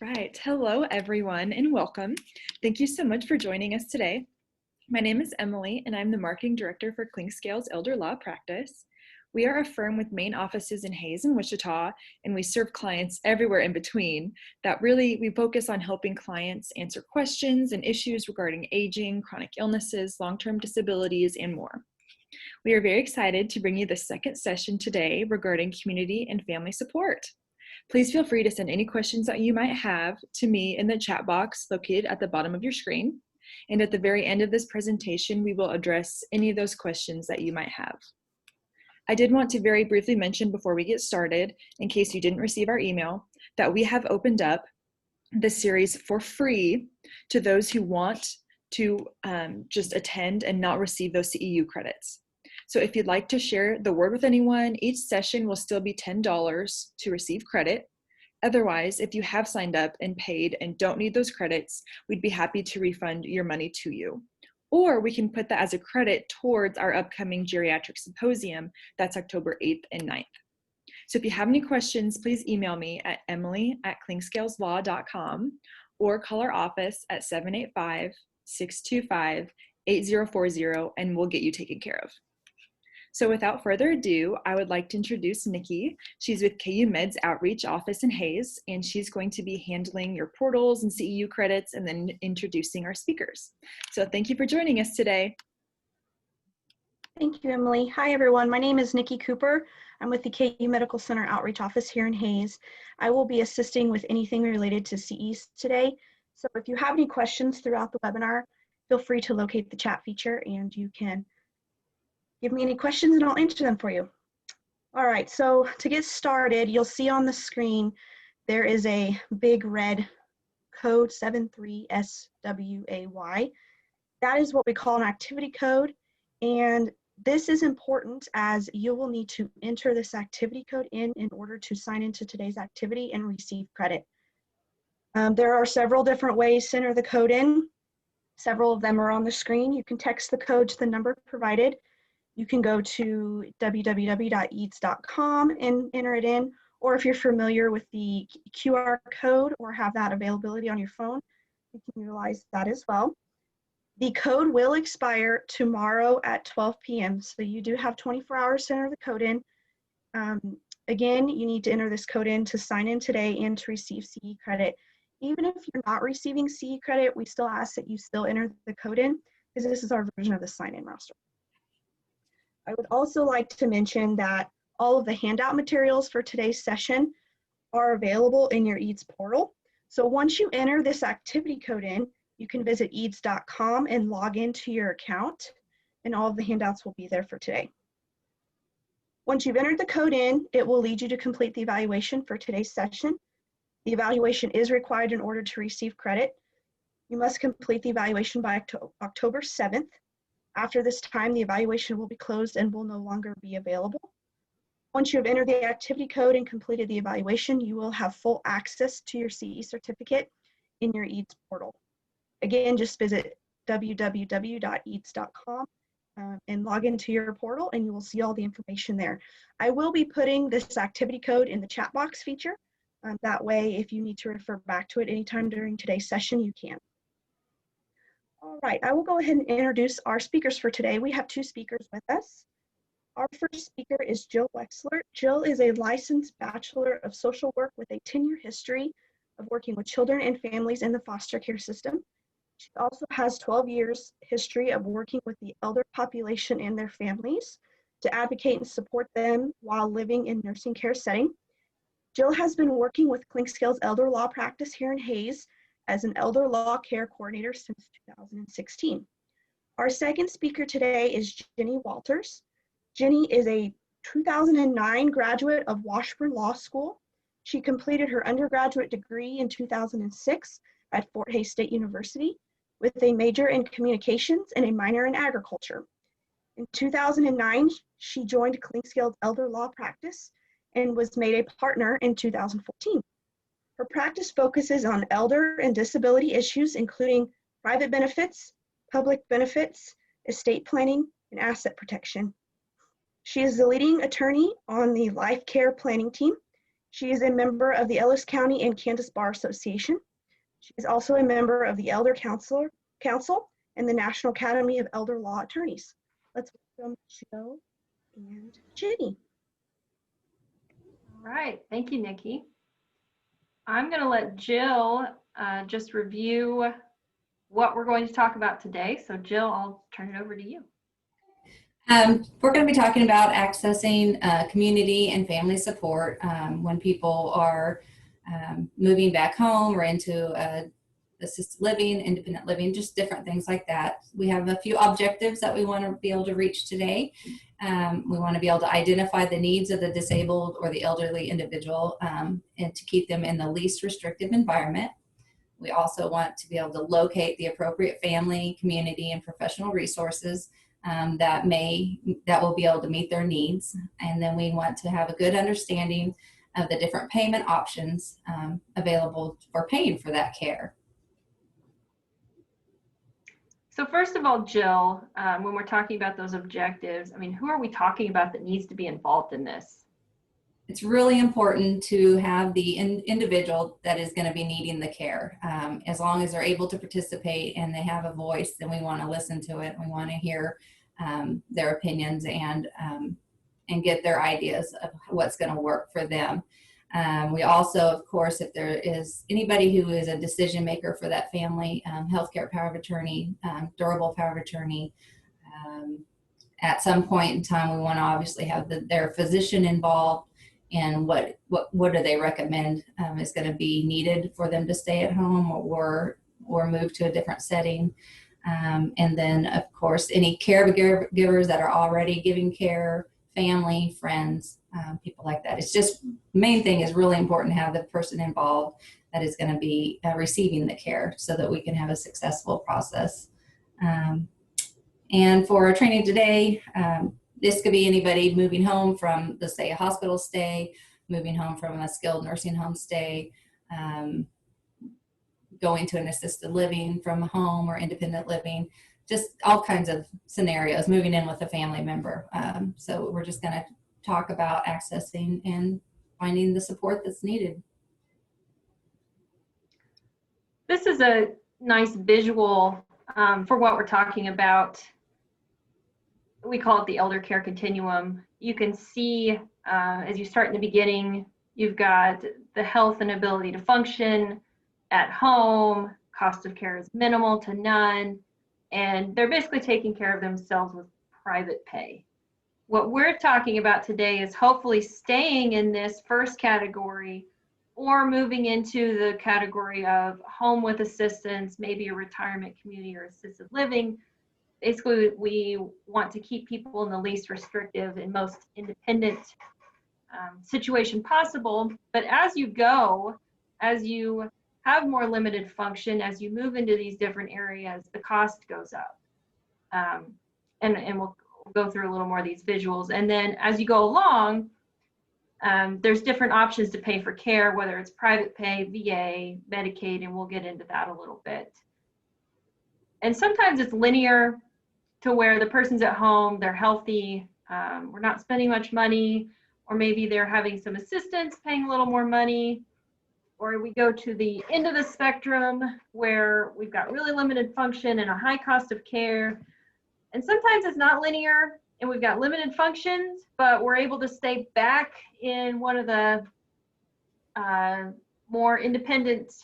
right. Hello, everyone, and welcome. Thank you so much for joining us today. My name is Emily, and I'm the Marketing Director for Clinkscales Elder Law Practice. We are a firm with main offices in Hays and Wichita, and we serve clients everywhere in between. We focus on helping clients answer questions and issues regarding aging, chronic illnesses, long-term disabilities, and more. We are very excited to bring you the second session today regarding community and family support. Please feel free to send any questions that you might have to me in the chat box located at the bottom of your screen. And at the very end of this presentation, we will address any of those questions that you might have. I did want to very briefly mention before we get started, in case you didn't receive our email, that we have opened up this series for free to those who want to just attend and not receive those CEU credits. So if you'd like to share the word with anyone, each session will still be $10 to receive credit. Otherwise, if you have signed up and paid and don't need those credits, we'd be happy to refund your money to you. Or we can put that as a credit towards our upcoming geriatric symposium. That's October 8th and 9th. So if you have any questions, please email me at emily@clinkscaleslaw.com or call our office at 785-625-8040 and we'll get you taken care of. So without further ado, I would like to introduce Nikki. She's with KU Med's Outreach Office in Hays, and she's going to be handling your portals and CEU credits and then introducing our speakers. So thank you for joining us today. Thank you, Emily. Hi, everyone. My name is Nikki Cooper. I'm with the KU Medical Center Outreach Office here in Hays. I will be assisting with anything related to CEs today. So if you have any questions throughout the webinar, feel free to locate the chat feature and you can give me any questions and I'll answer them for you. All right, so to get started, you'll see on the screen, there is a big red code 73SWAY. That is what we call an activity code. And this is important as you will need to enter this activity code in order to sign into today's activity and receive credit. There are several different ways to enter the code in. Several of them are on the screen. You can text the code to the number provided. You can go to www.eads.com and enter it in, or if you're familiar with the QR code or have that availability on your phone, you can utilize that as well. The code will expire tomorrow at 12 p.m., so you do have 24 hours to enter the code in. Again, you need to enter this code in to sign in today and to receive CE credit. Even if you're not receiving CE credit, we still ask that you still enter the code in, because this is our version of the sign-in roster. I would also like to mention that all of the handout materials for today's session are available in your EADS portal. So once you enter this activity code in, you can visit eads.com and log into your account, and all of the handouts will be there for today. Once you've entered the code in, it will lead you to complete the evaluation for today's session. The evaluation is required in order to receive credit. You must complete the evaluation by October 7th. After this time, the evaluation will be closed and will no longer be available. Once you have entered the activity code and completed the evaluation, you will have full access to your CE certificate in your EADS portal. Again, just visit www.eads.com and log into your portal and you will see all the information there. I will be putting this activity code in the chat box feature. That way, if you need to refer back to it anytime during today's session, you can. All right, I will go ahead and introduce our speakers for today. We have two speakers with us. Our first speaker is Jill Wechsler. Jill is a licensed Bachelor of Social Work with a 10-year history of working with children and families in the foster care system. She also has 12 years history of working with the elder population and their families to advocate and support them while living in nursing care setting. Jill has been working with Clinkscales Elder Law Practice here in Hays as an elder law care coordinator since 2016. Our second speaker today is Jenny Walters. Jenny is a 2009 graduate of Washburn Law School. She completed her undergraduate degree in 2006 at Fort Hays State University with a major in communications and a minor in agriculture. In 2009, she joined Clinkscales Elder Law Practice and was made a partner in 2014. Her practice focuses on elder and disability issues, including private benefits, public benefits, estate planning, and asset protection. She is the leading attorney on the life care planning team. She is a member of the Ellis County and Kansas Bar Association. She is also a member of the Elder Council and the National Academy of Elder Law Attorneys. Let's welcome Jill and Jenny. All right, thank you, Nikki. I'm going to let Jill just review what we're going to talk about today. So Jill, I'll turn it over to you. We're going to be talking about accessing community and family support when people are moving back home or into assisted living, independent living, just different things like that. We have a few objectives that we want to be able to reach today. We want to be able to identify the needs of the disabled or the elderly individual and to keep them in the least restrictive environment. We also want to be able to locate the appropriate family, community, and professional resources that will be able to meet their needs. And then we want to have a good understanding of the different payment options available for paying for that care. So first of all, Jill, when we're talking about those objectives, I mean, who are we talking about that needs to be involved in this? It's really important to have the individual that is going to be needing the care. As long as they're able to participate and they have a voice, then we want to listen to it. We want to hear their opinions and get their ideas of what's going to work for them. We also, of course, if there is anybody who is a decision maker for that family, healthcare power of attorney, durable power of attorney, at some point in time, we want to obviously have their physician involved and what do they recommend is going to be needed for them to stay at home or move to a different setting. And then, of course, any caregivers that are already giving care, family, friends, people like that. It's just, main thing is really important to have the person involved that is going to be receiving the care so that we can have a successful process. And for our training today, this could be anybody moving home from, let's say, a hospital stay, moving home from a skilled nursing home stay, going to an assisted living from home or independent living, just all kinds of scenarios, moving in with a family member. So we're just going to talk about accessing and finding the support that's needed. This is a nice visual for what we're talking about. We call it the elder care continuum. You can see as you start in the beginning, you've got the health and ability to function at home, cost of care is minimal to none, and they're basically taking care of themselves with private pay. What we're talking about today is hopefully staying in this first category or moving into the category of home with assistance, maybe a retirement community or assisted living. Basically, we want to keep people in the least restrictive and most independent situation possible. But as you go, as you have more limited function, as you move into these different areas, the cost goes up. And we'll go through a little more of these visuals. And then as you go along, there's different options to pay for care, whether it's private pay, VA, Medicaid, and we'll get into that a little bit. And sometimes it's linear to where the person's at home, they're healthy, we're not spending much money, or maybe they're having some assistance, paying a little more money, or we go to the end of the spectrum where we've got really limited function and a high cost of care. And sometimes it's not linear and we've got limited functions, but we're able to stay back in one of the more independent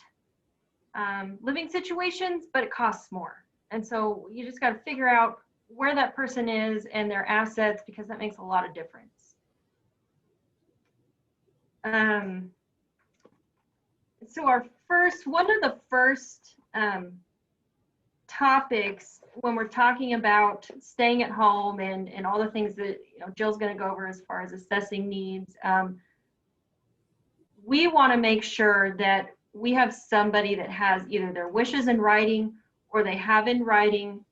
living situations, but it costs more. And so you just got to figure out where that person is and their assets, because that makes a lot of difference. So one of the first topics when we're talking about staying at home and all the things that Jill's going to go over as far as assessing needs, we want to make sure that we have somebody that has either their wishes in writing or they have in writing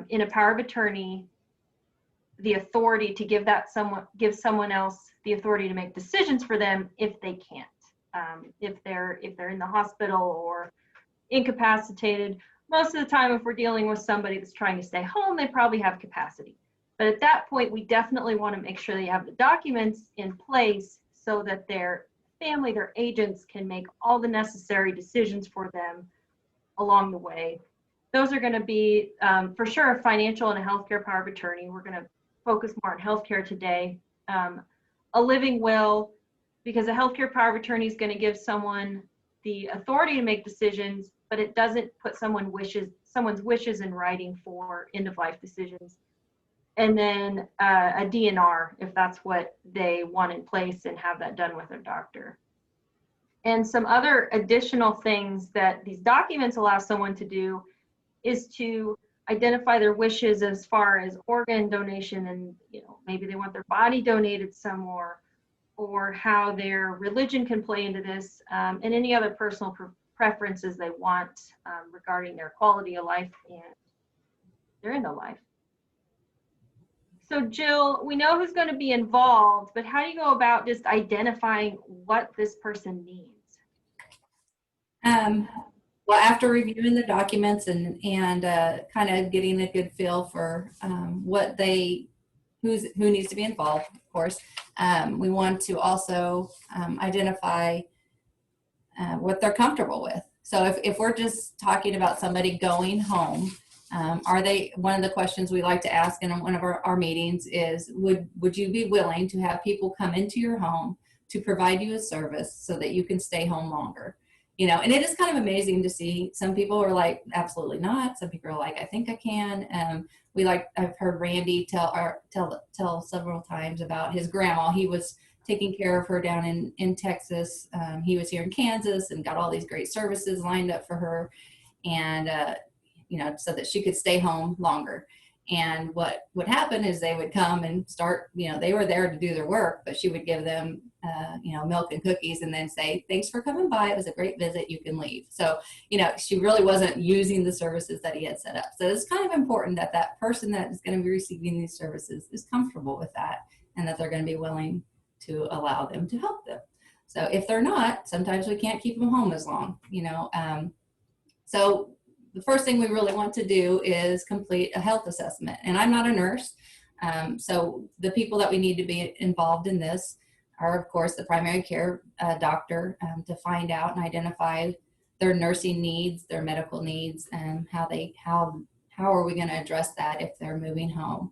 in a power of attorney the authority to give someone else the authority to make decisions for them if they can't. If they're in the hospital or incapacitated. Most of the time, if we're dealing with somebody that's trying to stay home, they probably have capacity. But at that point, we definitely want to make sure they have the documents in place so that they're family, their agents can make all the necessary decisions for them along the way. Those are going to be, for sure, a financial and a healthcare power of attorney. We're going to focus more on healthcare today. A living will, because a healthcare power of attorney is going to give someone the authority to make decisions, but it doesn't put someone's wishes in writing for end-of-life decisions. And then a DNR, if that's what they want in place, and have that done with their doctor. And some other additional things that these documents allow someone to do is to identify their wishes as far as organ donation, and maybe they want their body donated some more, or how their religion can play into this, and any other personal preferences they want regarding their quality of life and their end of life. So Jill, we know who's going to be involved, but how do you go about just identifying what this person needs? Well, after reviewing the documents and kind of getting a good feel for who needs to be involved, of course, we want to also identify what they're comfortable with. So if we're just talking about somebody going home, one of the questions we like to ask in one of our meetings is, would you be willing to have people come into your home to provide you a service so that you can stay home longer? And it is kind of amazing to see. Some people are like, absolutely not. Some people are like, I think I can. I've heard Randy tell several times about his grandma. He was taking care of her down in Texas. He was here in Kansas and got all these great services lined up for her, and so that she could stay home longer. And what would happen is they would come and start, they were there to do their work, but she would give them, milk and cookies, and then say, thanks for coming by. It was a great visit. You can leave. So, she really wasn't using the services that he had set up. So it's kind of important that that person that is going to be receiving these services is comfortable with that, and that they're going to be willing to allow them to help them. So if they're not, sometimes we can't keep them home as long, So the first thing we really want to do is complete a health assessment. And I'm not a nurse, so the people that we need to be involved in this are, of course, the primary care doctor, to find out and identify their nursing needs, their medical needs, and how are we going to address that if they're moving home.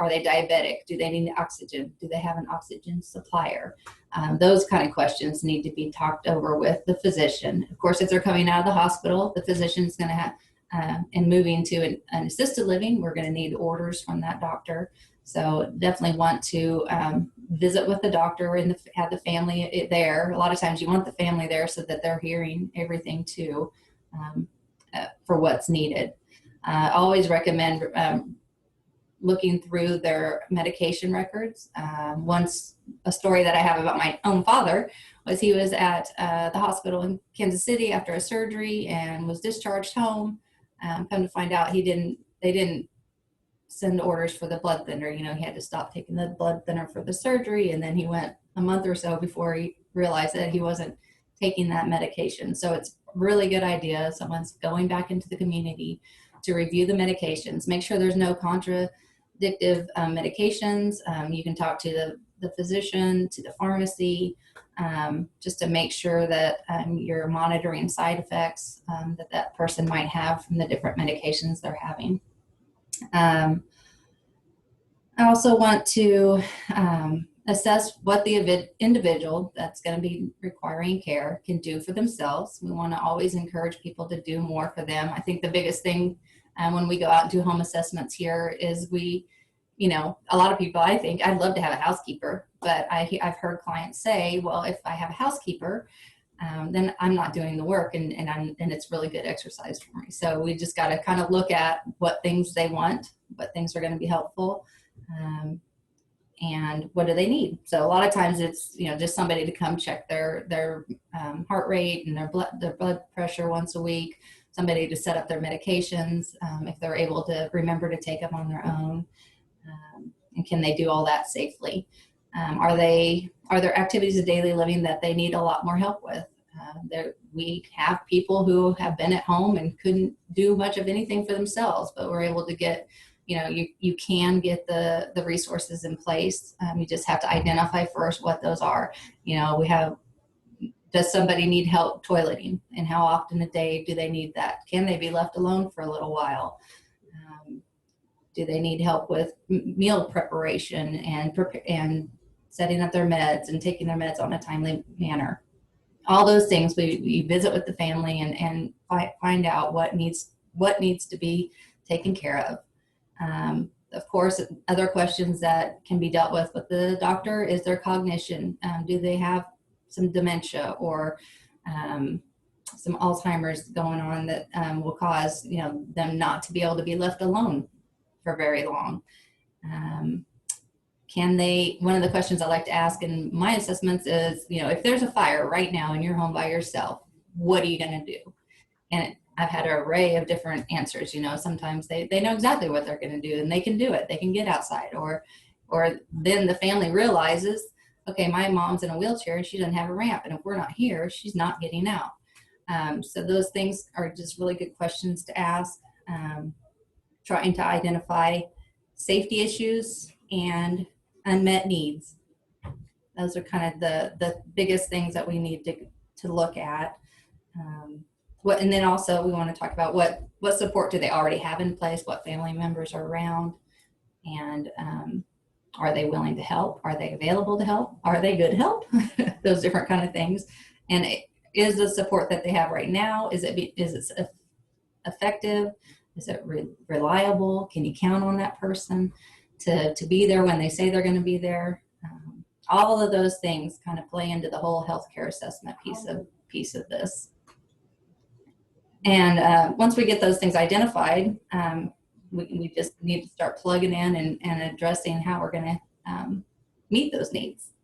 Are they diabetic? Do they need oxygen? Do they have an oxygen supplier? Those kind of questions need to be talked over with the physician. Of course, if they're coming out of the hospital, the physician's going to have, and moving to an assisted living, we're going to need orders from that doctor. So definitely want to visit with the doctor and have the family there. A lot of times you want the family there so that they're hearing everything too, for what's needed. I always recommend looking through their medication records. Once, a story that I have about my own father was he was at the hospital in Kansas City after a surgery and was discharged home. Come to find out they didn't send orders for the blood thinner. He had to stop taking the blood thinner for the surgery, and then he went a month or so before he realized that he wasn't taking that medication. So it's a really good idea. Someone's going back into the community to review the medications, make sure there's no contradictive medications. You can talk to the physician, to the pharmacy, just to make sure that you're monitoring side effects that person might have from the different medications they're having. I also want to assess what the individual that's going to be requiring care can do for themselves. We want to always encourage people to do more for them. I think the biggest thing when we go out and do home assessments here is a lot of people, I think, I'd love to have a housekeeper, but I've heard clients say, well, if I have a housekeeper, then I'm not doing the work, and it's really good exercise for me. So we just got to kind of look at what things they want, what things are going to be helpful, and what do they need. So a lot of times it's just somebody to come check their heart rate and their blood pressure once a week, somebody to set up their medications if they're able to remember to take them on their own, and can they do all that safely. Are there activities of daily living that they need a lot more help with? We have people who have been at home and couldn't do much of anything for themselves, but we're able to get you can get the resources in place. You just have to identify first what those are. Does somebody need help toileting, and how often a day do they need that? Can they be left alone for a little while? Do they need help with meal preparation and setting up their meds and taking their meds on a timely manner? All those things we visit with the family and find out what needs to be taken care of. Of course, other questions that can be dealt with the doctor is their cognition. Do they have some dementia or some Alzheimer's going on that will cause them not to be able to be left alone for very long? One of the questions I like to ask in my assessments is, if there's a fire right now in your home by yourself, what are you going to do? And I've had an array of different answers. Sometimes they know exactly what they're going to do and they can do it. They can get outside, or then the family realizes, okay, my mom's in a wheelchair and she doesn't have a ramp, and if we're not here, she's not getting out. So those things are just really good questions to ask. Trying to identify safety issues and unmet needs. Those are kind of the biggest things that we need to look at. And then also we want to talk about what support do they already have in place, what family members are around, and are they willing to help? Are they available to help? Are they good help? Those different kind of things. And is the support that they have right now, is it effective? Is it reliable? Can you count on that person to be there when they say they're going to be there? All of those things kind of play into the whole healthcare assessment piece of this. And once we get those things identified, we just need to start plugging in and addressing how we're going to meet those needs.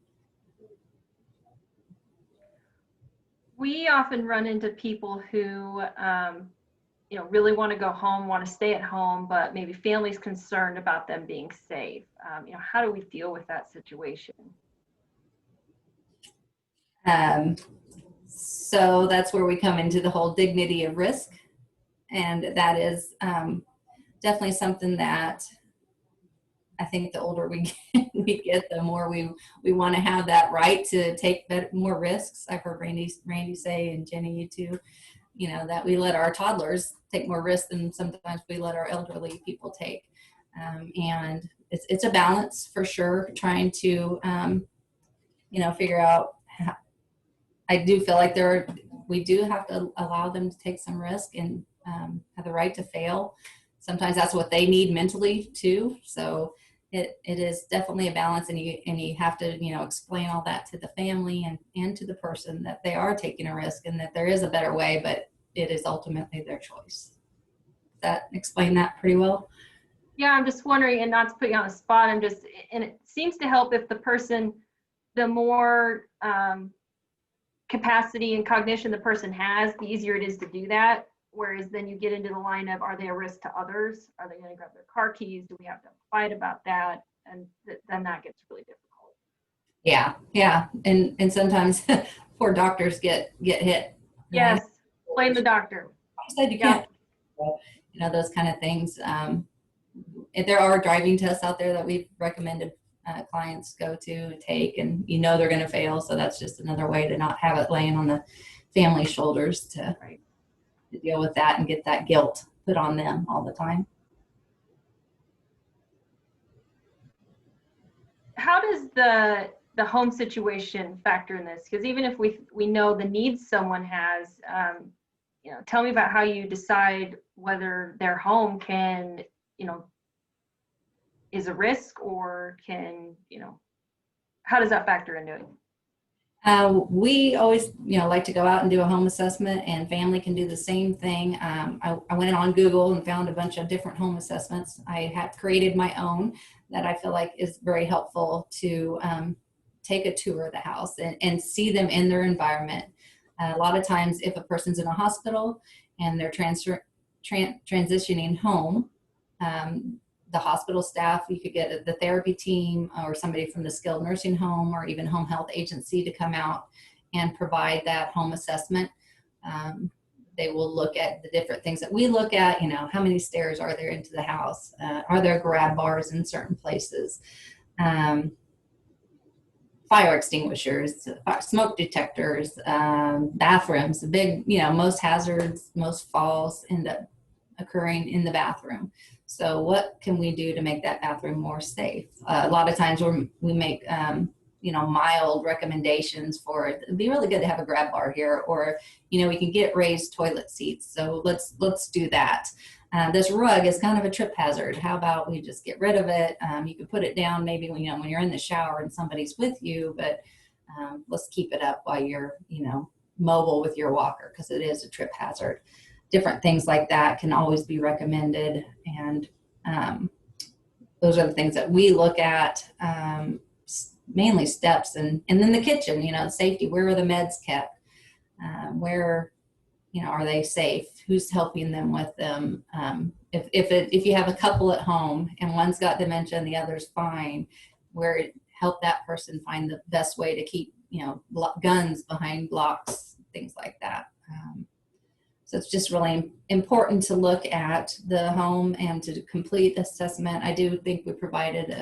We often run into people who really want to go home, want to stay at home, but maybe family's concerned about them being safe. How do we deal with that situation? So that's where we come into the whole dignity of risk. And that is definitely something that I think the older we get, the more we want to have that right to take more risks. I've heard Randy say, and Jenny, you too, that we let our toddlers take more risks than sometimes we let our elderly people take. And it's a balance for sure, trying to, figure out how. I do feel like we do have to allow them to take some risk and have the right to fail. Sometimes that's what they need mentally too. So it is definitely a balance, and you have to, explain all that to the family and to the person that they are taking a risk and that there is a better way, but it is ultimately their choice. Does that explain that pretty well? Yeah, I'm just wondering, and not to put you on the spot, and it seems to help if the person, the more capacity and cognition the person has, the easier it is to do that. Whereas then you get into the line of, are they a risk to others? Are they going to grab their car keys? Do we have to fight about that? And then that gets really difficult. Yeah. And sometimes poor doctors get hit. Yes, blame the doctor. I said you can't. Those kind of things. If there are driving tests out there that we've recommended clients go to take, and they're going to fail, so that's just another way to not have it laying on the family's shoulders to deal with that and get that guilt put on them all the time. How does the home situation factor in this? Because even if we know the needs someone has, tell me about how you decide whether their home can, is a risk, or can, how does that factor into it? We always, like to go out and do a home assessment, and family can do the same thing. I went on Google and found a bunch of different home assessments. I have created my own that I feel like is very helpful to take a tour of the house and see them in their environment. A lot of times if a person's in a hospital and they're transitioning home, the hospital staff, you could get the therapy team or somebody from the skilled nursing home or even home health agency to come out and provide that home assessment. they will look at the different things that we look at, how many stairs are there into the house? Are there grab bars in certain places? Fire extinguishers, smoke detectors, bathrooms, the big, most hazards, most falls end up occurring in the bathroom. So what can we do to make that bathroom more safe? A lot of times we make, mild recommendations for it. It'd be really good to have a grab bar here, or, we can get raised toilet seats. So let's do that. This rug is kind of a trip hazard. How about we just get rid of it? You can put it down maybe when you're in the shower and somebody's with you, but let's keep it up while you're, mobile with your walker, because it is a trip hazard. Different things like that can always be recommended. And those are the things that we look at, mainly steps, and then the kitchen, safety. Where are the meds kept? Where, are they safe? Who's helping them with them? If you have a couple at home and one's got dementia and the other's fine, help that person find the best way to keep, guns behind blocks, things like that. So it's just really important to look at the home and to complete assessment. I do think we provided,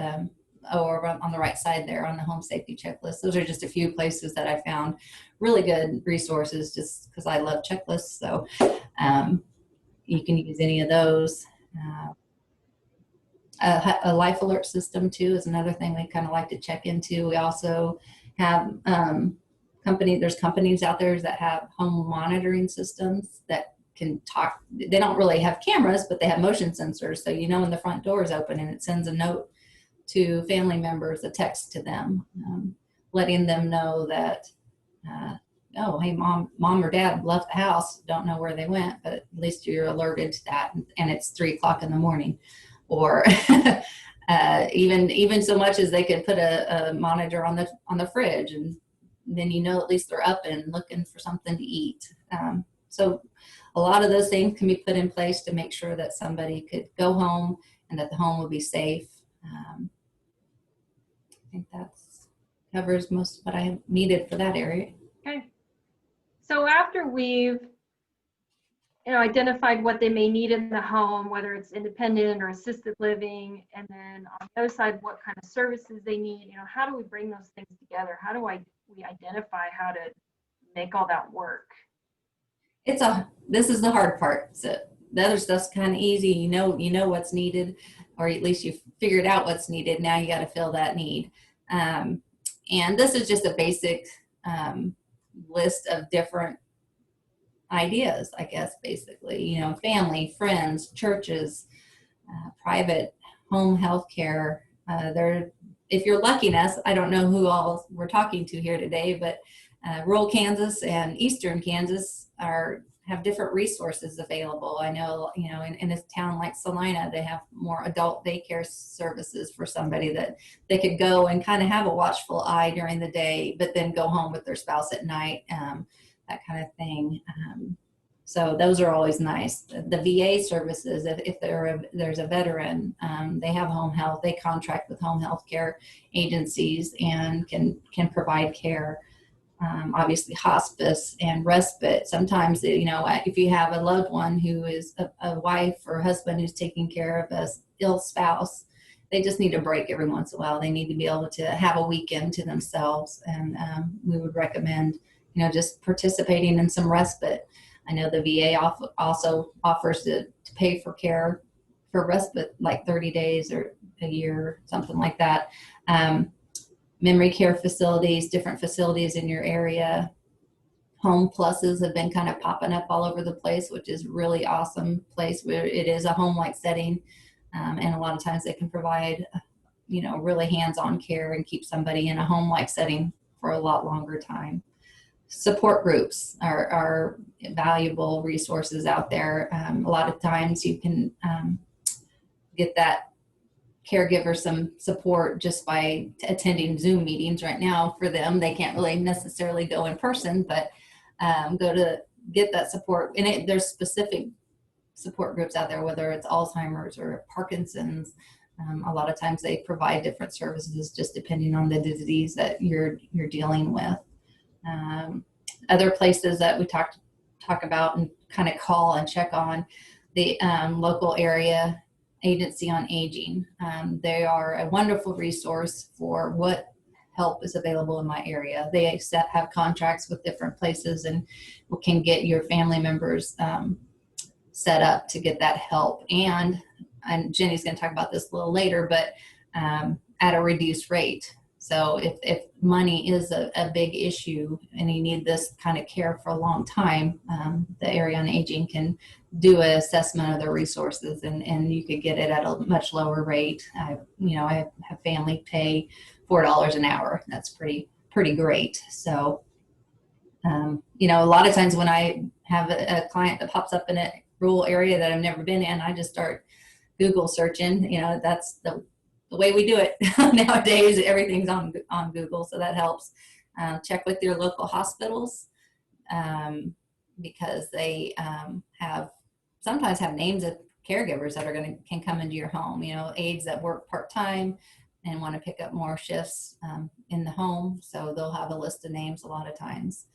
or on the right side there on the home safety checklist. Those are just a few places that I found really good resources, just because I love checklists. So you can use any of those. A life alert system too is another thing we kind of like to check into. We also have there's companies out there that have home monitoring systems that can talk. They don't really have cameras, but they have motion sensors. So when the front door is open, and it sends a note to family members, a text to them, letting them know that, oh, hey, mom or dad left the house, don't know where they went, but at least you're alerted to that, and it's 3:00 in the morning. Or even so much as they could put a monitor on the fridge, and then at least they're up and looking for something to eat. So a lot of those things can be put in place to make sure that somebody could go home and that the home will be safe. I think that covers most of what I needed for that area. Okay. So after we've identified what they may need in the home, whether it's independent or assisted living, and then on the other side, what kind of services they need, how do we bring those things together? How do we identify how to make all that work? This is the hard part. So the other stuff's kind of easy. You know what's needed, or at least you've figured out what's needed. Now you got to fill that need. And this is just a basic list of different ideas, I guess, basically, family, friends, churches, private home health care. If you're lucky enough, I don't know who all we're talking to here today, but rural Kansas and eastern Kansas have different resources available. I know, in a town like Salina, they have more adult daycare services for somebody that they could go and kind of have a watchful eye during the day, but then go home with their spouse at night, that kind of thing. So those are always nice. The VA services, if there's a veteran, they have home health. They contract with home health care agencies and can provide care. Obviously hospice and respite. Sometimes, if you have a loved one who is a wife or husband who's taking care of a ill spouse, they just need a break every once in a while. They need to be able to have a weekend to themselves. And we would recommend, just participating in some respite. I know the VA also offers to pay for care for respite, like 30 days or a year, something like that. Memory care facilities, different facilities in your area. Home pluses have been kind of popping up all over the place, which is really awesome place where it is a home-like setting. And a lot of times they can provide, really hands-on care and keep somebody in a home-like setting for a lot longer time. Support groups are valuable resources out there. A lot of times you can get that caregiver some support just by attending Zoom meetings. Right now for them, they can't really necessarily go in person, but go to get that support. And there's specific support groups out there, whether it's Alzheimer's or Parkinson's. A lot of times they provide different services just depending on the disease that you're dealing with. Other places that we talk about and kind of call and check on the local area agency on aging. They are a wonderful resource for what help is available in my area. They have contracts with different places and can get your family members set up to get that help. And Jenny's going to talk about this a little later, but at a reduced rate. So if money is a big issue and you need this kind of care for a long time, the area on aging can do an assessment of their resources, and you could get it at a much lower rate. I have family pay $4 an hour. That's pretty great. So, a lot of times when I have a client that pops up in a rural area that I've never been in, I just start Google searching. That's the way we do it nowadays. Everything's on Google, so that helps. Check with your local hospitals because they sometimes have names of caregivers that can come into your home. Aides that work part-time and want to pick up more shifts in the home, so they'll have a list of names a lot of times.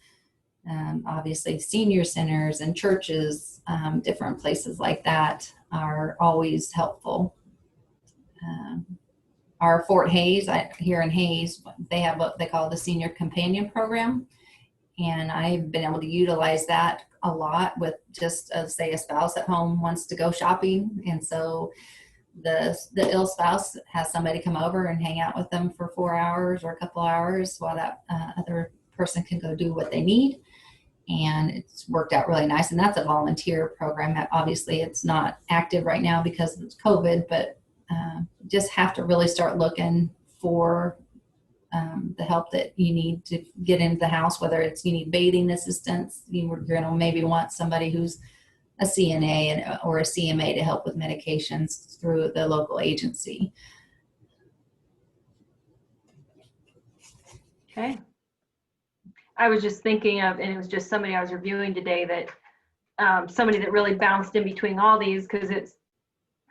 Obviously, senior centers and churches, different places like that are always helpful. Our Fort Hays, here in Hays, they have what they call the Senior Companion Program. And I've been able to utilize that a lot with just, say, a spouse at home wants to go shopping. And so the ill spouse has somebody come over and hang out with them for 4 hours or a couple hours while that other person can go do what they need. And it's worked out really nice. And that's a volunteer program. Obviously, it's not active right now because of COVID, but just have to really start looking for the help that you need to get into the house, whether it's you need bathing assistance, you're going to maybe want somebody who's a CNA or a CMA to help with medications through the local agency. Okay. I was just thinking of, and it was just somebody I was reviewing today that somebody that really bounced in between all these, because it's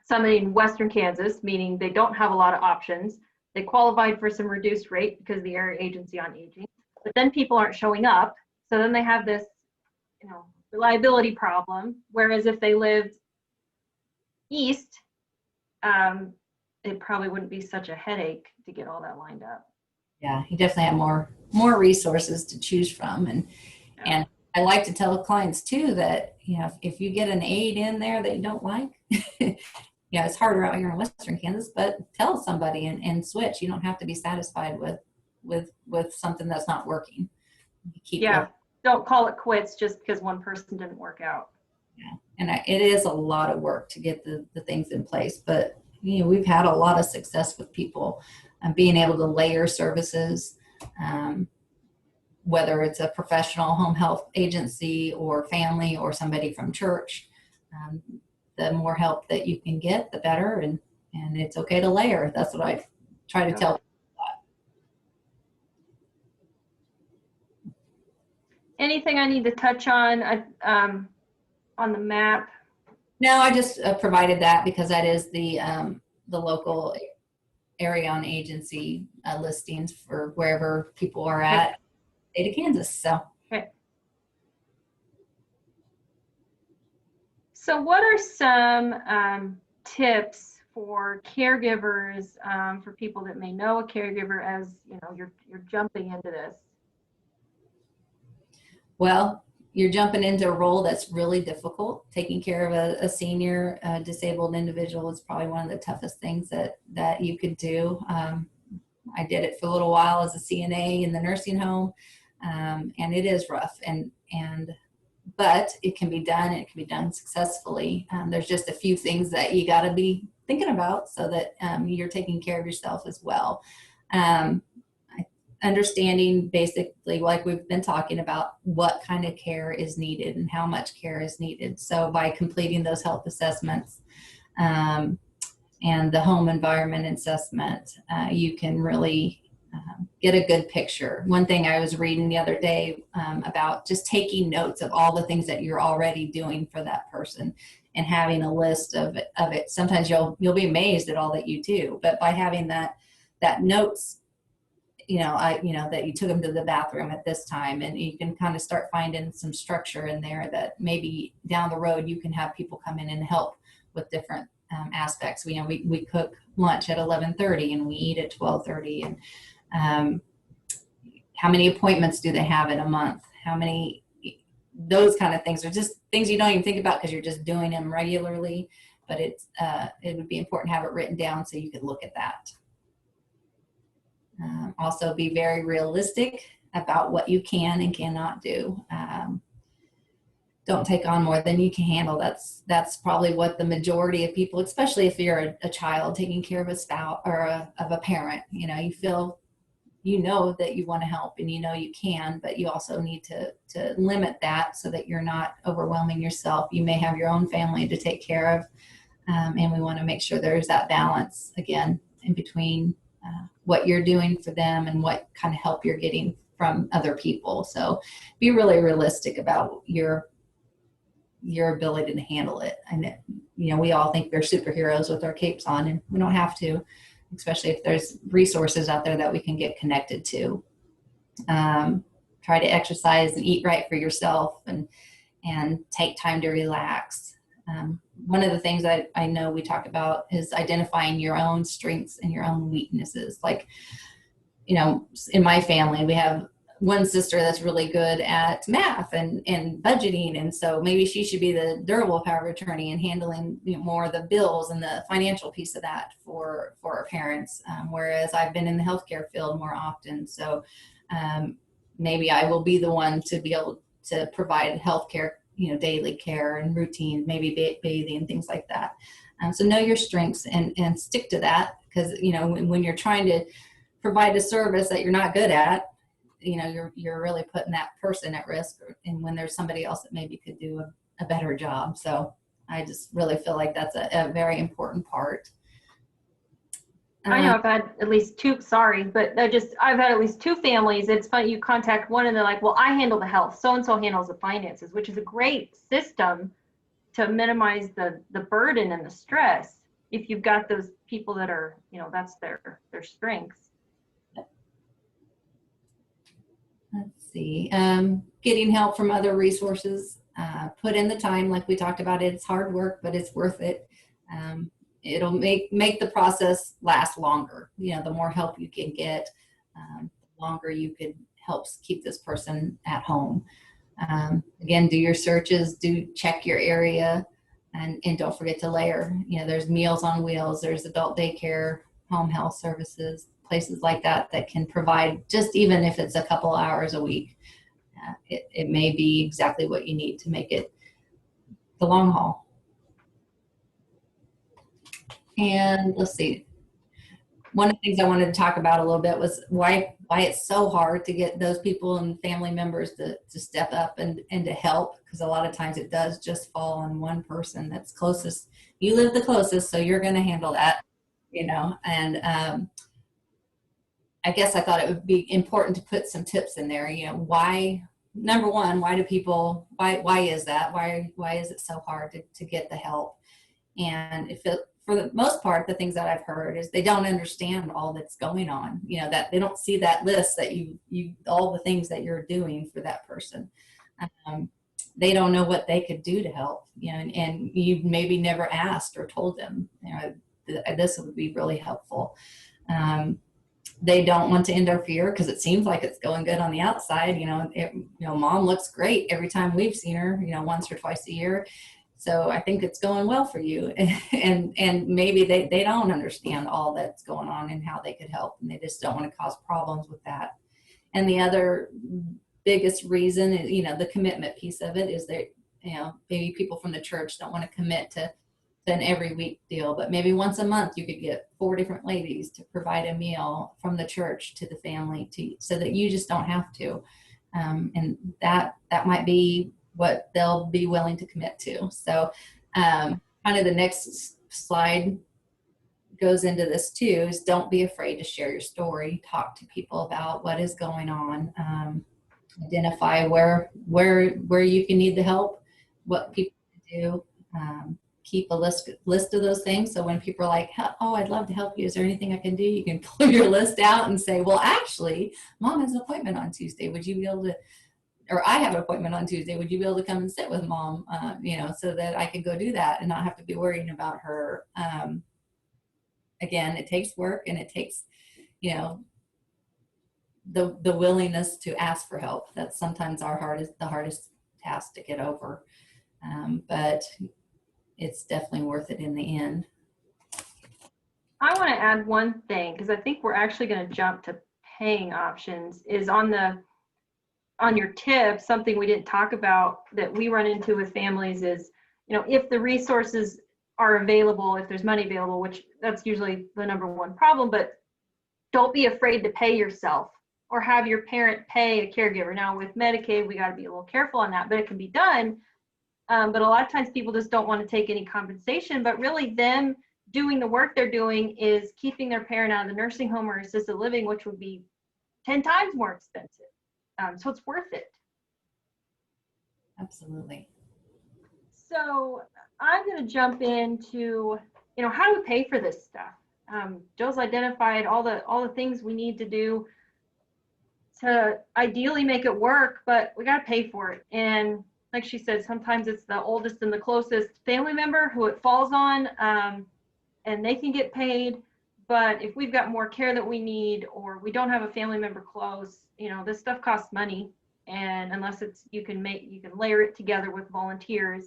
somebody in Western Kansas, meaning they don't have a lot of options. They qualified for some reduced rate because of the area agency on aging, but then people aren't showing up. So then they have this, reliability problem. Whereas if they lived east, it probably wouldn't be such a headache to get all that lined up. Yeah, you definitely have more resources to choose from. And I like to tell clients too that, if you get an aide in there that you don't like, it's harder out here in Western Kansas, but tell somebody and switch. You don't have to be satisfied with something that's not working. Don't call it quits just because one person didn't work out. Yeah, and it is a lot of work to get the things in place, but we've had a lot of success with people being able to layer services, whether it's a professional home health agency or family or somebody from church. The more help that you can get, the better, and it's okay to layer. That's what I try to tell people. Anything I need to touch on the map? No, I just provided that because that is the local area on agency listings for wherever people are at, state of Kansas. So. Okay. So what are some tips for caregivers, for people that may know a caregiver as, you're jumping into this? Well, you're jumping into a role that's really difficult. Taking care of a senior disabled individual is probably one of the toughest things that you could do. I did it for a little while as a CNA in the nursing home, and it is rough. But it can be done, and it can be done successfully. There's just a few things that you got to be thinking about so that you're taking care of yourself as well. Understanding basically, like we've been talking about, what kind of care is needed and how much care is needed. So by completing those health assessments and the home environment assessment, you can really get a good picture. One thing I was reading the other day about just taking notes of all the things that you're already doing for that person and having a list of it. Sometimes you'll be amazed at all that you do, but by having that notes, that you took them to the bathroom at this time, and you can kind of start finding some structure in there that maybe down the road you can have people come in and help with different aspects. We cook lunch at 11:30 and we eat at 12:30, and how many appointments do they have in a month? How many? Those kind of things are just things you don't even think about because you're just doing them regularly. But it would be important to have it written down so you could look at that. Also be very realistic about what you can and cannot do. Don't take on more than you can handle. That's probably what the majority of people, especially if you're a child taking care of a spouse or of a parent, you feel, that you want to help and you can, but you also need to limit that so that you're not overwhelming yourself. You may have your own family to take care of, and we want to make sure there's that balance again in between what you're doing for them and what kind of help you're getting from other people. So be really realistic about your ability to handle it. And we all think we're superheroes with our capes on, and we don't have to, especially if there's resources out there that we can get connected to. Try to exercise and eat right for yourself, and take time to relax. One of the things that I know we talk about is identifying your own strengths and your own weaknesses. Like, in my family, we have one sister that's really good at math and budgeting. And so maybe she should be the durable power of attorney and handling more of the bills and the financial piece of that for our parents. Whereas I've been in the healthcare field more often. So maybe I will be the one to be able to provide healthcare, daily care and routine, maybe bathing and things like that. So know your strengths and stick to that, because, when you're trying to provide a service that you're not good at, you're really putting that person at risk, and when there's somebody else that maybe could do a better job. So I just really feel like that's a very important part. I know I've had at least two, I've had at least two families. It's funny, you contact one and they're like, well, I handle the health, so-and-so handles the finances, which is a great system to minimize the burden and the stress if you've got those people that are, that's their strengths. Let's see, getting help from other resources, put in the time, like we talked about. It's hard work, but it's worth it. It'll make the process last longer. The more help you can get, the longer you could help keep this person at home. Again, do your searches, check your area, and don't forget to layer. There's Meals on Wheels, there's adult daycare, home health services, places like that can provide, just even if it's a couple hours a week. It may be exactly what you need to make it the long haul. And let's see, one of the things I wanted to talk about a little bit was why it's so hard to get those people and family members to step up and to help, because a lot of times it does just fall on one person that's closest. You live the closest, so you're going to handle that, and I guess I thought it would be important to put some tips in there. Number one, why is that? Why is it so hard to get the help? And for the most part, the things that I've heard is they don't understand all that's going on, that they don't see that list that all the things that you're doing for that person. They don't know what they could do to help, and you maybe never asked or told them, this would be really helpful. They don't want to interfere because it seems like it's going good on the outside. Mom looks great every time we've seen her, once or twice a year. So I think it's going well for you. And maybe they don't understand all that's going on and how they could help, and they just don't want to cause problems with that. And the other biggest reason is, the commitment piece of it is that, maybe people from the church don't want to commit to an every week deal, but maybe once a month you could get 4 different ladies to provide a meal from the church to the family so that you just don't have to. And that might be what they'll be willing to commit to. So kind of the next slide goes into this too, is don't be afraid to share your story. Talk to people about what is going on. Identify where you can need the help, what people can do. keep a list of those things. So when people are like, oh, I'd love to help you, is there anything I can do? You can pull your list out and say, well, actually, Mom has an appointment on Tuesday. Would you be able to, or I have an appointment on Tuesday. Would you be able to come and sit with Mom? You know, so that I could go do that and not have to be worrying about her. Again, it takes work, and it takes, you know, the willingness to ask for help. That's sometimes the hardest task to get over. But it's definitely worth it in the end. I want to add one thing, because I think we're actually going to jump to paying options, is on your tips. Something we didn't talk about that we run into with families is, you know, if the resources are available, if there's money available, which that's usually the number one problem, but don't be afraid to pay yourself or have your parent pay a caregiver. Now with Medicaid, we got to be a little careful on that, but it can be done. But a lot of times people just don't want to take any compensation, but really them doing the work they're doing is keeping their parent out of the nursing home or assisted living, which would be 10 times more expensive. So it's worth it. Absolutely. So I'm going to jump into, you know, how do we pay for this stuff? Jill's identified all the things we need to do to ideally make it work, but we got to pay for it. And like she said, sometimes it's the oldest and the closest family member who it falls on, and they can get paid. But if we've got more care that we need, or we don't have a family member close, you know, this stuff costs money. And unless you can layer it together with volunteers.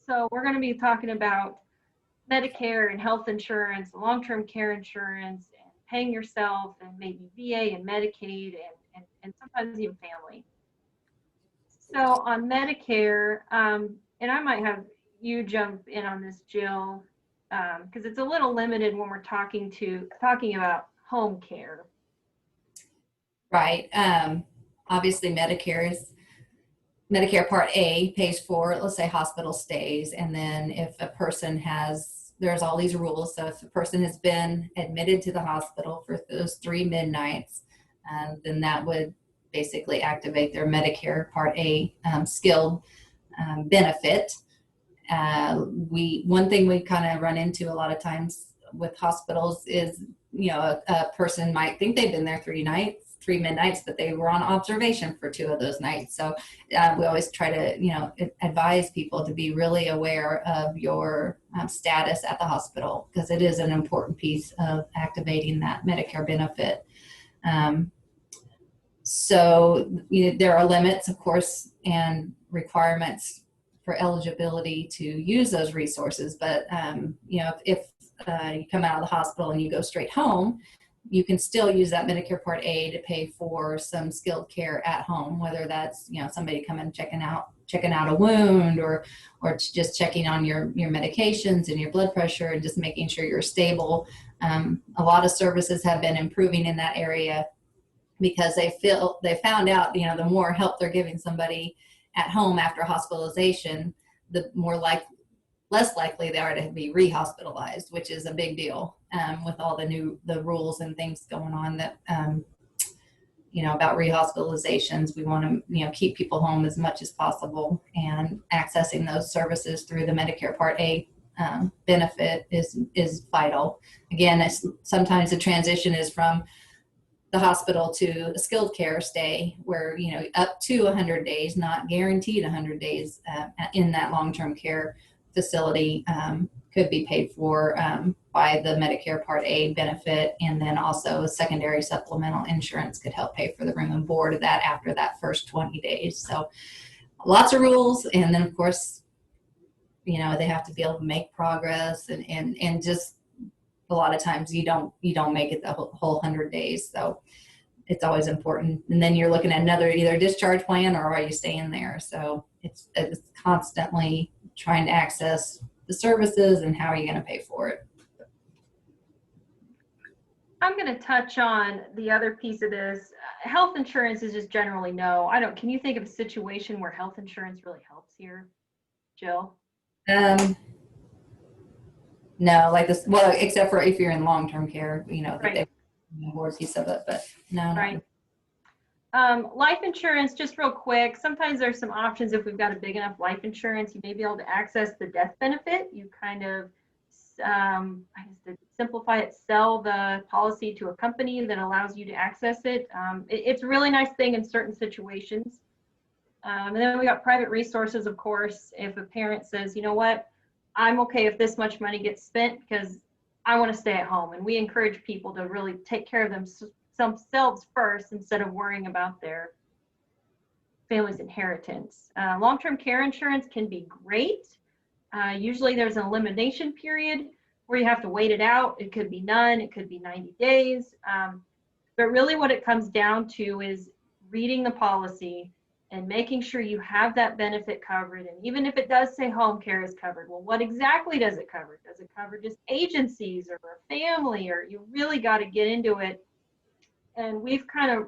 So we're going to be talking about Medicare and health insurance, long-term care insurance, and paying yourself, and maybe VA and Medicaid, and sometimes even family. So on Medicare, and I might have you jump in on this, Jill, because it's a little limited when we're talking about home care. Right. Obviously, Medicare Part A pays for, let's say, hospital stays. And then if a person there's all these rules. So if a person has been admitted to the hospital for those 3 midnights, then that would basically activate their Medicare Part A skilled benefit. One thing we kind of run into a lot of times with hospitals is, you know, a person might think they've been there 3 midnights, but they were on observation for 2 of those nights. So we always try to, you know, advise people to be really aware of your status at the hospital, because it is an important piece of activating that Medicare benefit. So, you know, there are limits, of course, and requirements for eligibility to use those resources. But, you know, if you come out of the hospital and you go straight home, you can still use that Medicare Part A to pay for some skilled care at home, whether that's, you know, somebody coming checking out a wound, or just checking on your medications and your blood pressure, and just making sure you're stable. A lot of services have been improving in that area, because they found out, you know, the more help they're giving somebody at home after hospitalization, the less likely they are to be rehospitalized, which is a big deal with all the rules and things going on that, you know, about rehospitalizations. We want to, you know, keep people home as much as possible, and accessing those services through the Medicare Part A benefit is vital. Again, sometimes the transition is from the hospital to a skilled care stay, where, you know, up to 100 days, not guaranteed 100 days in that long-term care facility, could be paid for by the Medicare Part A benefit. And then also secondary supplemental insurance could help pay for the room and board of that after that first 20 days. So lots of rules. And then, of course, you know, they have to be able to make progress, and just a lot of times you don't make it the whole 100 days. So it's always important. And then you're looking at another either discharge plan, or are you staying there? So it's constantly trying to access the services, and how are you going to pay for it? I'm going to touch on the other piece of this. Health insurance is just generally no. Can you think of a situation where health insurance really helps here, Jill? No, like this, well, except for if you're in long-term care, you know, right. They board piece of it, but no. Right. Life insurance, just real quick, sometimes there's some options. If we've got a big enough life insurance, you may be able to access the death benefit. You kind of, I guess to simplify it, sell the policy to a company that allows you to access it. It's a really nice thing in certain situations. And then we got private resources, of course. If a parent says, you know what, I'm okay if this much money gets spent because I want to stay at home. And we encourage people to really take care of themselves first instead of worrying about their family's inheritance. Long-term care insurance can be great. Usually there's an elimination period where you have to wait it out. It could be none, it could be 90 days. But really what it comes down to is reading the policy and making sure you have that benefit covered. And even if it does say home care is covered, well, what exactly does it cover? Does it cover just agencies or a family? Or you really got to get into it. And we've kind of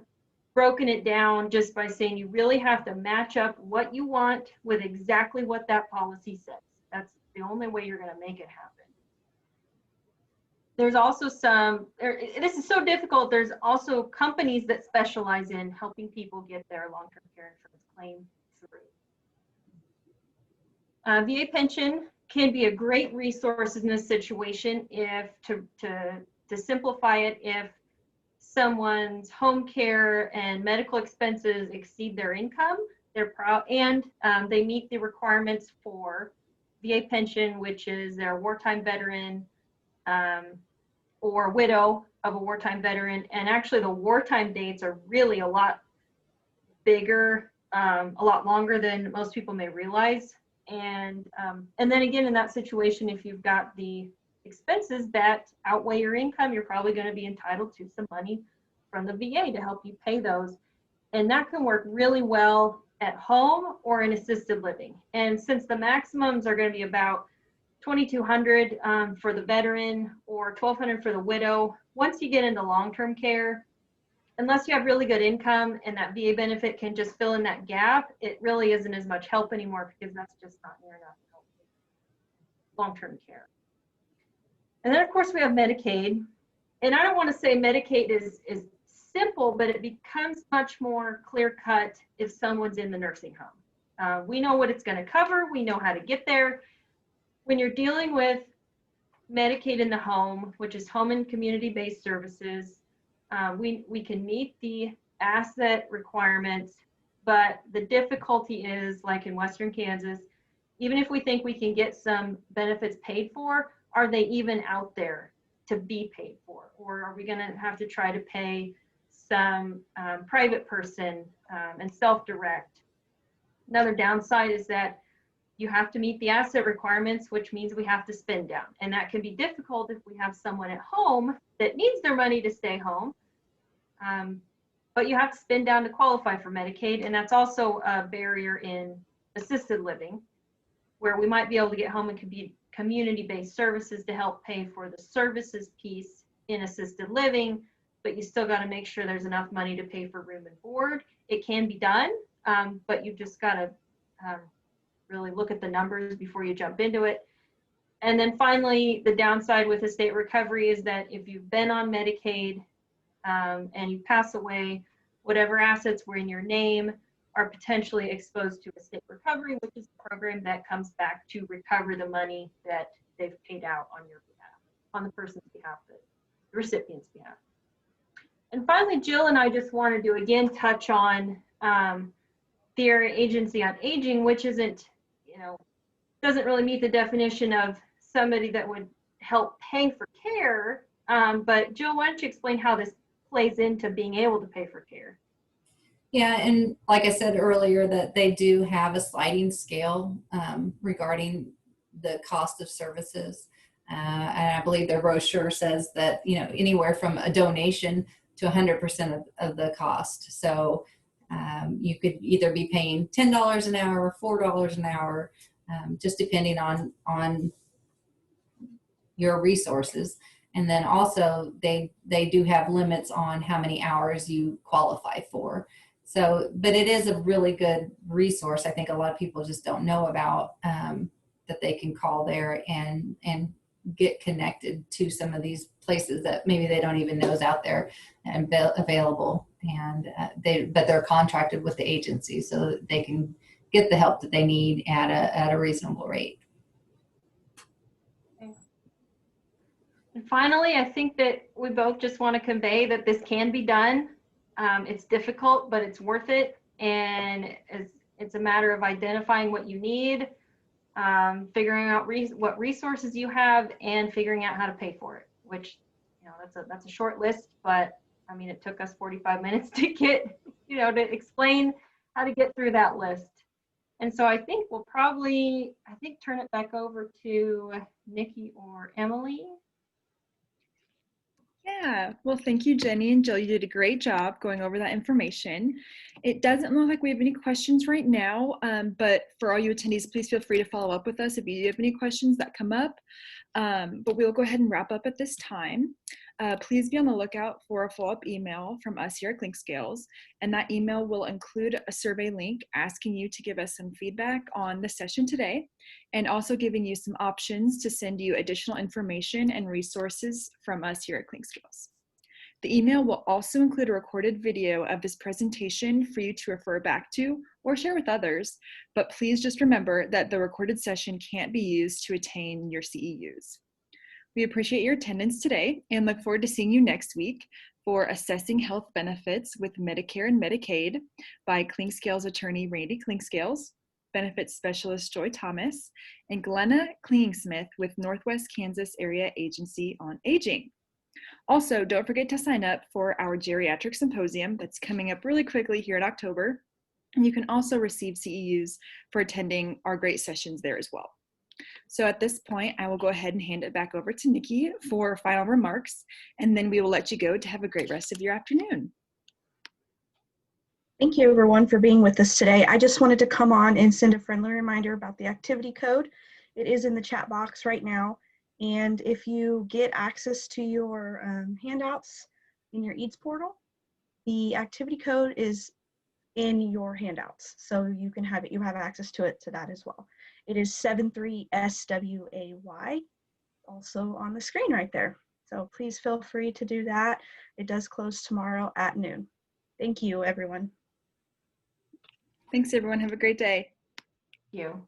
broken it down just by saying you really have to match up what you want with exactly what that policy says. That's the only way you're going to make it happen. There's also this is so difficult, there's also companies that specialize in helping people get their long-term care insurance claim through. VA pension can be a great resource in this situation if, to simplify it, if someone's home care and medical expenses exceed their income, and they meet the requirements for VA pension, which is their wartime veteran or widow of a wartime veteran. And actually the wartime dates are really a lot bigger, a lot longer than most people may realize. And then again, in that situation, if you've got the expenses that outweigh your income, you're probably going to be entitled to some money from the VA to help you pay those. And that can work really well at home or in assisted living. And since the maximums are going to be about $2,200 for the veteran or $1,200 for the widow, once you get into long-term care, unless you have really good income and that VA benefit can just fill in that gap, it really isn't as much help anymore because that's just not near enough help with long-term care. And then of course we have Medicaid. And I don't want to say Medicaid is simple, but it becomes much more clear-cut if someone's in the nursing home. We know what it's going to cover. We know how to get there. When you're dealing with Medicaid in the home, which is home and community-based services, we can meet the asset requirements, but the difficulty is, like in Western Kansas, even if we think we can get some benefits paid for, are they even out there to be paid for? Or are we going to have to try to pay some private person and self-direct? Another downside is that you have to meet the asset requirements, which means we have to spend down. And that can be difficult if we have someone at home that needs their money to stay home. But you have to spend down to qualify for Medicaid. And that's also a barrier in assisted living, where we might be able to get home and community-based services to help pay for the services piece in assisted living, but you still got to make sure there's enough money to pay for room and board. It can be done, but you've just got to really look at the numbers before you jump into it. And then finally, the downside with estate recovery is that if you've been on Medicaid and you pass away, whatever assets were in your name are potentially exposed to estate recovery, which is a program that comes back to recover the money that they've paid out on your behalf, on the person's behalf, the recipient's behalf. And finally, Jill and I just wanted to again touch on the Area Agency on Aging, which isn't, doesn't really meet the definition of somebody that would help pay for care. But Jill, why don't you explain how this plays into being able to pay for care? Yeah, and like I said earlier, that they do have a sliding scale regarding the cost of services. And I believe their brochure says that, anywhere from a donation to 100% of the cost. So you could either be paying $10 an hour, $4 an hour, just depending on your resources. And then also they do have limits on how many hours you qualify for. So, but it is a really good resource. I think a lot of people just don't know about that they can call there and get connected to some of these places that maybe they don't even know is out there and available. and but they're contracted with the agency so that they can get the help that they need at a reasonable rate. And finally, I think that we both just want to convey that this can be done. It's difficult, but it's worth it. And it's a matter of identifying what you need, figuring out what resources you have, and figuring out how to pay for it, which, you know, that's a short list, but I mean, it took us 45 minutes to get, you know, to explain how to get through that list. And so I think we'll probably, turn it back over to Nikki or Emily. Yeah, well, thank you, Jenny and Jill. You did a great job going over that information. It doesn't look like we have any questions right now, but for all you attendees, please feel free to follow up with us if you have any questions that come up. But we'll go ahead and wrap up at this time. Please be on the lookout for a follow-up email from us here at Clinkscales, and that email will include a survey link asking you to give us some feedback on the session today, and also giving you some options to send you additional information and resources from us here at Clinkscales. The email will also include a recorded video of this presentation for you to refer back to or share with others, but please just remember that the recorded session can't be used to attain your CEUs. We appreciate your attendance today and look forward to seeing you next week for Assessing Health Benefits with Medicare and Medicaid by Clinkscales attorney Randy Clinkscales, benefits specialist Joy Thomas, and Glenna Klingsmith with Northwest Kansas Area Agency on Aging. Also, don't forget to sign up for our geriatric symposium that's coming up really quickly here in October. And you can also receive CEUs for attending our great sessions there as well. So at this point, I will go ahead and hand it back over to Nikki for final remarks, and then we will let you go to have a great rest of your afternoon. Thank you, everyone, for being with us today. I just wanted to come on and send a friendly reminder about the activity code. It is in the chat box right now, and if you get access to your handouts in your EADS portal, the activity code is in your handouts, so you can have it. You have access to that as well. It is 73SWAY, also on the screen right there. So please feel free to do that. It does close tomorrow at noon. Thank you, everyone. Thanks, everyone. Have a great day. Thank you.